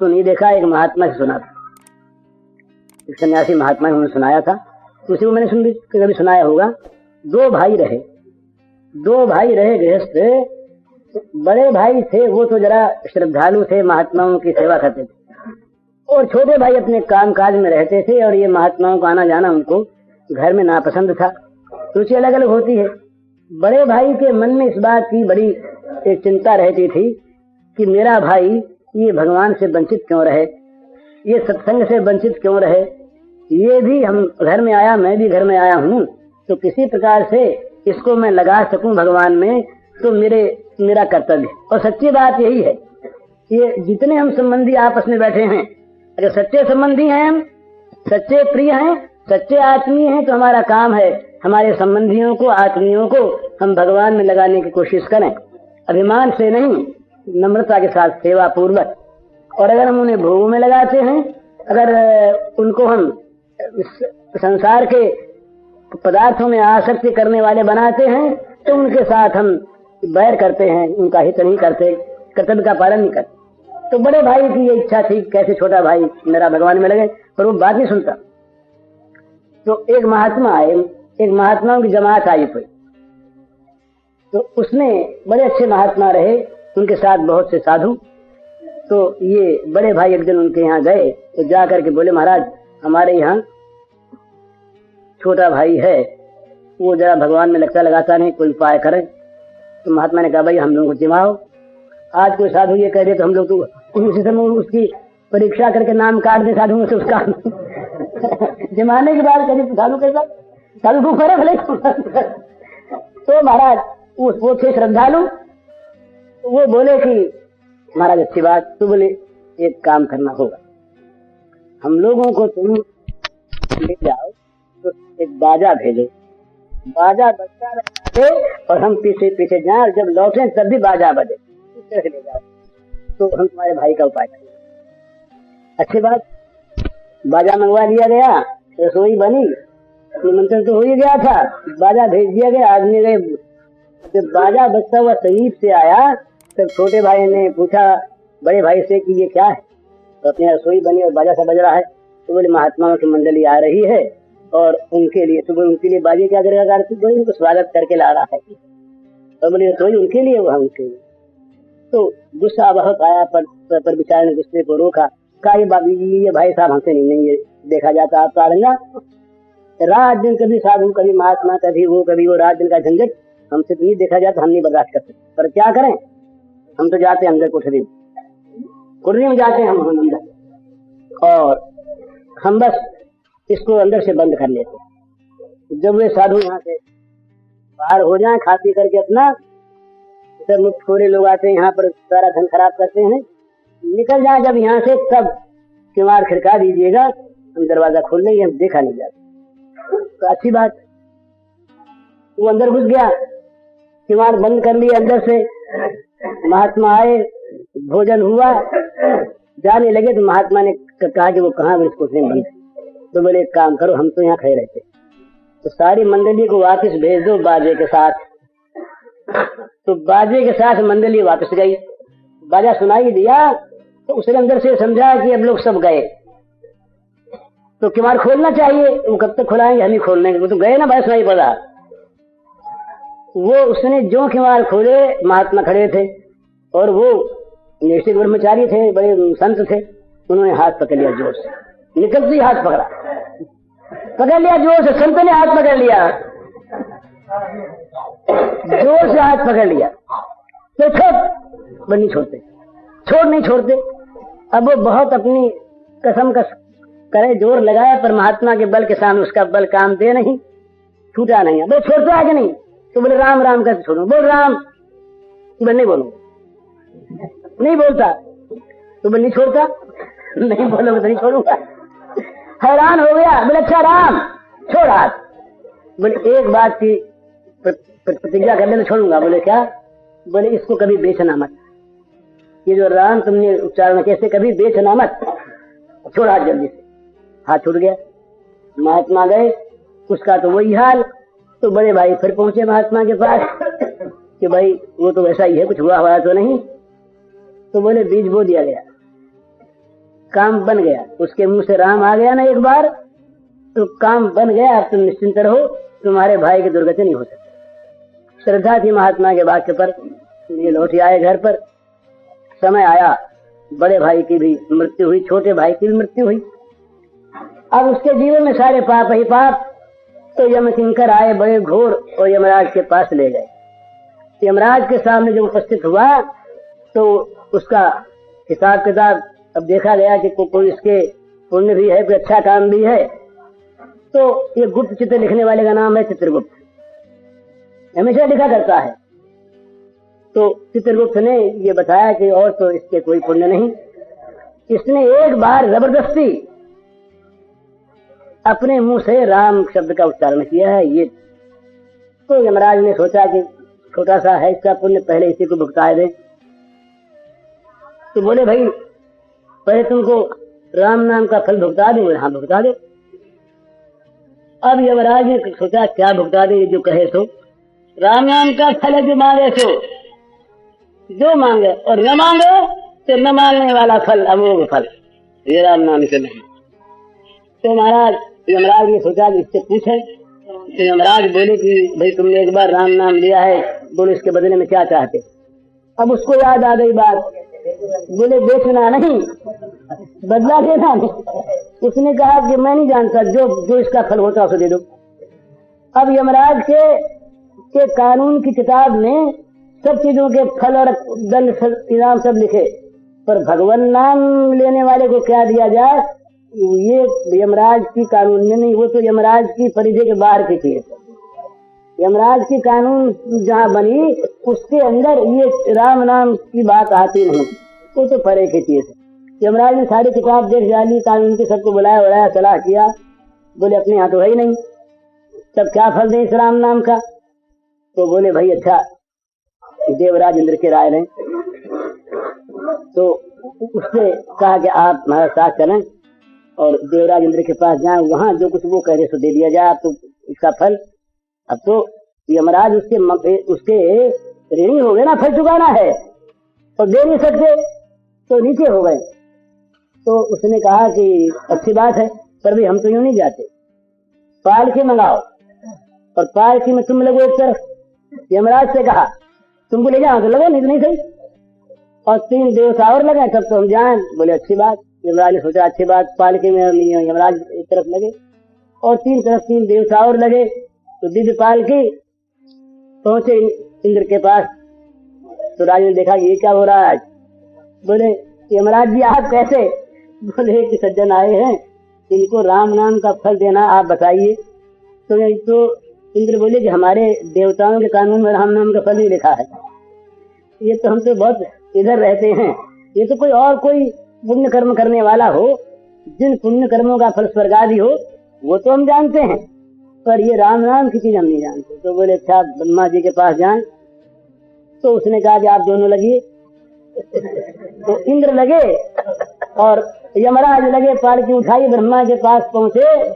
तो नहीं देखा, एक महात्मा से सुना था, एक सन्यासी महात्मा ने उन्होंने सुनाया था, तो उसी को मैंने कभी सुनाया होगा। दो भाई रहे गृहस्थ। बड़े भाई थे वो तो जरा श्रद्धालु थे, महात्माओं की सेवा करते थे, और छोटे भाई अपने काम काज में रहते थे, और ये महात्माओं का आना जाना उनको घर में नापसंद था, रुचि अलग अलग होती है। बड़े भाई के मन में इस बात की बड़ी एक चिंता रहती थी कि मेरा भाई ये भगवान से वंचित क्यों रहे, ये सत्संग से वंचित क्यों रहे, ये भी हम घर में आया, मैं भी घर में आया हूँ, तो किसी प्रकार से इसको मैं लगा सकूं भगवान में, तो मेरा कर्तव्य। और सच्ची बात यही है, ये जितने हम संबंधी आपस में बैठे हैं, अगर सच्चे संबंधी हैं, हम सच्चे प्रिय हैं, सच्चे आत्मीय हैं, तो हमारा काम है हमारे संबंधियों को, आत्मीयों को हम भगवान में लगाने की कोशिश करें, अभिमान से नहीं, नम्रता के साथ, सेवा पूर्वक। और अगर हम उन्हें भोग में लगाते हैं, अगर उनको हम संसार के पदार्थों में आसक्ति करने वाले बनाते हैं, तो उनके साथ हम बैर करते हैं, उनका हित नहीं करते, कर्तव्य का पालन नहीं करते। तो बड़े भाई की ये इच्छा थी कैसे छोटा भाई मेरा भगवान में लगे, पर वो बात नहीं सुनता। तो एक महात्मा आए, एक महात्माओं की जमात आई कोई, तो उसमें बड़े अच्छे महात्मा रहे, उनके साथ बहुत से साधु। तो ये बड़े भाई एक दिन उनके यहाँ गए, तो जा करके बोले, महाराज हमारे यहाँ छोटा भाई है, वो जरा भगवान में लगता लगाता नहीं, कोई उपाय करें। तो महात्मा ने कहा, भाई हम लोगों को जिमाओ। आज कोई साधु ये कह दे तो हम लोग तो उसी समय उसकी परीक्षा करके नाम काट दे साधुओं से उसका जिमाने के बाद कभी साधु कैसा, साधु को फर्क ले। तो महाराज वो थे श्रद्धालु, वो बोले कि महाराज अच्छी बात, तो बोले एक काम करना होगा, हम लोगों को तुम ले जाओ, तो एक बाजा भेजो, बाजा बजता रहे और हम पीछे पीछे जाए, और जब लौटे तब भी बाजा बजे, इस तरह से ले जाओ, तो हम तुम्हारे भाई का उपाय करेंगे। अच्छी बात, बाजा मंगवा दिया गया, रसोई बनी, निमंत्रण तो हो ही गया था, बाजा भेज दिया गया, आदमी गए। जब बाजा बजता हुआ शरीफ से आया, तब छोटे भाई ने पूछा बड़े भाई से कि ये क्या है, तो अपनी रसोई बनी और बाजा सा बज रहा है। तो बोले महात्माओं की मंडली आ रही है और उनके लिए, तो बोले उनके लिए बाजे क्या करेगा कार्तिक, बोले उनको स्वागत करके ला रहा है। तो बोले रसोई उनके लिए, वहाँ उनके लिए। तो गुस्सा बहुत आया, पर बेचारे ने गुस्से को रोका, कहा ये भाई साहब हमसे नहीं ये देखा जाता, आप ताड़ेंगा, रात दिन कभी साधु कभी महात्मा कभी वो रात दिन का झंझट हमसे नहीं देखा जाता, हम नहीं बर्दाश्त करते। पर क्या करें, हम तो जाते हैं अंदर कोठरी में जाते हैं हम अंदर, और हम बस इसको अंदर से बंद कर लेते। जब वे साधु यहाँ से बाहर हो जाएं खा पी करके अपना, सब लोग थोड़े लोग आते हैं यहाँ पर सारा धन खराब करते हैं, निकल जाए जब यहाँ से, तब किवाड़ खिड़का दीजिएगा, हम दरवाजा खोल लेंगे, हम देखा नहीं जाता। तो अच्छी बात, वो अंदर घुस गया, किवाड़ बंद कर लिया अंदर से। महात्मा आए, भोजन हुआ, जाने लगे तो महात्मा ने कहा कि वो कहाँ इसको बंद। तो बोले एक काम करो, हम तो यहाँ खड़े रहते, तो सारी मंडली को वापस भेज दो बाजे के साथ। तो बाजे के साथ मंडली वापस गई, बाजा सुनाई दिया, तो उसने अंदर से समझा कि अब लोग सब गए, तो किवाड़ खोलना चाहिए, वो कब तक खुलाएंगे, हम ही खोल लेंगे, वो तो गए ना, बस नहीं पड़ा। वो उसने जो किवाड़ खोले, महात्मा खड़े थे और वो नैष्ठिक ब्रह्मचारी थे, बड़े संत थे, उन्होंने हाथ पकड़ लिया जोर से, निकलते ही हाथ पकड़ लिया जोर से, संत ने हाथ पकड़ लिया, जोर से हाथ पकड़ लिया, तो छोड़ नहीं छोड़ते। अब वो बहुत अपनी कसम करे जोर लगाया, पर महात्मा के बल के सामने उसका बल काम दे नहीं, छूटा नहीं। अब छोड़ता है कि नहीं, तो बोले राम राम करके छोड़ो, बोल राम, नहीं बोलूं, नहीं बोलता, तो बोले नहीं छोड़ता, नहीं बोलोगे तो नहीं छोड़ूंगा। हैरान हो गया, बोले अच्छा राम छोड़ हाथ, बोले एक बात की प्रतिज्ञा कर ले तो छोड़ूंगा। बोले क्या, बोले इसको कभी बेचना मत, ये जो राम तुमने उच्चारण कैसे, कभी बेचना मत, छोड़ हाथ जल्दी से। हाथ छूट गया, महात्मा गए, उसका तो वही हाल। तो बड़े भाई फिर पहुंचे महात्मा के पास कि भाई वो तो वैसा ही है, कुछ हुआ तो नहीं। तो बोले बीज बो दिया गया, काम बन गया, उसके मुंह से राम आ गया ना एक बार तो काम बन गया। अब तुम निश्चिंत रहो, तुम्हारे भाई की दुर्गति नहीं हो सकती। श्रद्धा थी महात्मा के वाक्य पर, ये लौट आए घर पर। समय आया, बड़े भाई की भी मृत्यु हुई, छोटे भाई की भी मृत्यु हुई। अब उसके जीवन में सारे पाप ही पाप। तो यम किंकर आए बड़े घोर और यमराज के पास ले गए। यमराज के सामने जब उपस्थित हुआ तो उसका हिसाब किताब अब देखा गया कि कोई इसके पुण्य भी है, कोई अच्छा काम भी है। तो ये गुप्त चित्र लिखने वाले का नाम है चित्रगुप्त, हमेशा लिखा करता है। तो चित्रगुप्त ने ये बताया कि और तो इसके कोई पुण्य नहीं। इसने एक बार जबरदस्ती अपने मुंह से राम शब्द का उच्चारण किया है। ये तो यमराज ने सोचा कि छोटा सा है इसका पुण्य, पहले इसी को भुगता दे। तो बोले भाई पहले तुमको राम नाम का फल भुगता दे। बोले हाँ भुगता दो। अब यमराज ने सोचा क्या भुगता दे, जो कहे सो। राम नाम का फल है जो मांगे सो, जो मांगे, और न मांगे तो न मांगने वाला फल अमोघ फल, ये राम नाम से नहीं। तो महाराज यमराज ने सोचा कि इससे पूछे। तो यमराज बोले कि भाई तुमने एक बार राम नाम लिया है, बोले इसके बदले में क्या चाहते। अब उसको याद आ गई बात, बोले बेचना नहीं, बदला देना नहीं। उसने कहा कि मैं नहीं जानता, जो इसका फल होता उसे दे दो। अब यमराज के कानून की किताब में सब चीजों के फल और दंड इनाम सब लिखे, पर भगवान नाम लेने वाले को क्या दिया जाए ये यमराज की कानून में नहीं। वो तो यमराज की परिधि के बाहर की चीज। यमराज की कानून जहाँ बनी उसके अंदर ये राम नाम की बात आती नहीं, वो तो परे की चीज है। यमराज ने सारी किताब देख डाली, कानून के सबको बुलाया सलाह किया। बोले अपने यहाँ तो है ही नहीं, तब क्या फल दे इस राम नाम का। तो बोले भाई अच्छा देवराज इंद्र के राय लें। तो उससे कहा कि आप हमारे साथ चलें और देवराज इंद्र के पास जाएं, वहां जो कुछ वो कह रहे सो दे दिया जाए। अब तो इसका फल, अब तो यमराज उसके ऋणी हो गए ना, फल चुकाना है और दे नहीं सकते, तो नीचे हो गए। तो उसने कहा कि अच्छी बात है, पर भी हम तो यूं नहीं जाते, पालकी मंगाओ और पालकी में तुम लगो एक तरफ। यमराज से कहा तुमको ले जाओ तो लगो, नहीं तो नहीं सही, और 3 देवता और लगे तब तो हम जाएं। बोले अच्छी बात। यमराज ने सोचा अच्छी बात, पालकी में यमराज एक तरफ लगे और 3 तरफ 3 देवता और लगे। तो दिव्य पालकी पहुंचे इंद्र के पास। तो राजा ने देखा कि ये क्या हो रहा है। बोले यमराज जी आप कैसे। बोले कि सज्जन आए हैं, इनको राम नाम का फल देना, आप बताइए। तो इंद्र बोले कि हमारे देवताओं के कानून में राम नाम का फल ही लिखा है। ये तो हम तो बहुत इधर रहते हैं, ये तो कोई पुण्य कर्म करने वाला हो, जिन पुण्य कर्मों का फल स्वर्ग आदि हो, वो तो हम जानते हैं, पर ये राम नाम की चीज हम नहीं जानते। तो बोले अच्छा ब्रह्मा जी के पास जाएं। तो उसने कहा कि आप दोनों लगिए। तो इंद्र लगे और यमराज लगे, पालकी उठाई, ब्रह्मा के पास पहुंचे।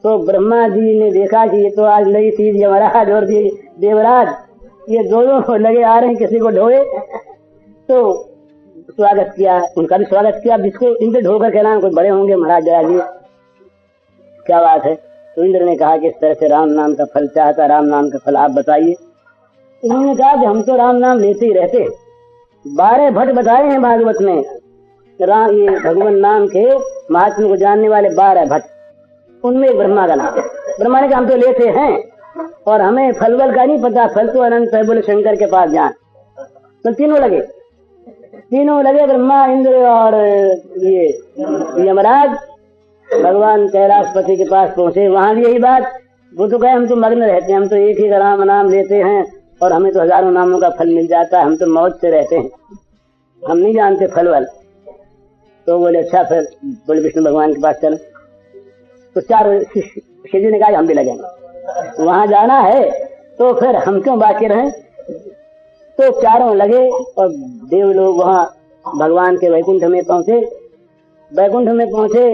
तो ब्रह्मा जी ने देखा कि ये तो आज नई चीज यमराज और देवराज ये दोनों लगे आ रहे हैं किसी को ढोए। तो स्वागत किया, उनका भी स्वागत किया। जिसको इंद्र ढोकर कहना कोई बड़े होंगे महाराज जया जी, क्या बात है। तो इंद्र ने कहा कि इस तरह से राम नाम का फल चाहता, राम नाम का फल आप बताइए। उन्होंने कहा कि हम तो राम नाम लेते ही रहते, 12 भट्ट बताए हैं भागवत में, ये भगवान नाम के महात्मा को जानने वाले 12 भट्ट, उनमें एक ब्रह्मा का नाम। ब्रह्मा ने कहा हम तो लेते हैं और हमें फलवल का नहीं पता, फल तो अनंत है, बोले शंकर के पास जाए। तो तीनों लगे ब्रह्मा इंद्र और ये यमराज भगवान कैलाशपति के पास पहुंचे। वहां भी यही बात, वो तो कहे हम तो मग्न रहते हैं, हम तो एक ही राम नाम लेते हैं और हमें तो हजारों नामों का फल मिल जाता है, हम तो मौज से रहते हैं, हम नहीं जानते फलवल। तो बोले अच्छा फिर बोले विष्णु भगवान के पास चलो। तो 4 शिव जी ने कहा हम भी लगेंगे, वहां जाना है तो फिर हम क्यों बाकी रहें। तो चारों लगे और देव लोग वहां भगवान के वैकुंठ में पहुंचे। वैकुंठ में पहुंचे,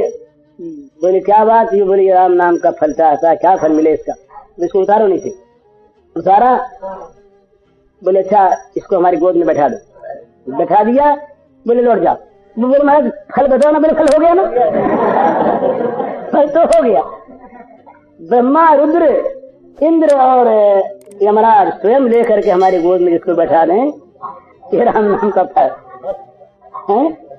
बोले क्या बात, ये बोले राम नाम का फल चाहता, क्या फल मिले इसका। इसको उतारो नहीं थे, उतारा। बोले अच्छा इसको हमारी गोद में बैठा दो, बैठा दिया। बोले लौट जाओ, वो बोले महाराज फल बताओ ना। बोले फल हो गया ना, फल तो हो गया। ब्रह्मा रुद्र इंद्र और यमराज स्वयं लेकर के हमारी गोद में जिसको बैठा दें, ये राम नाम का फल है।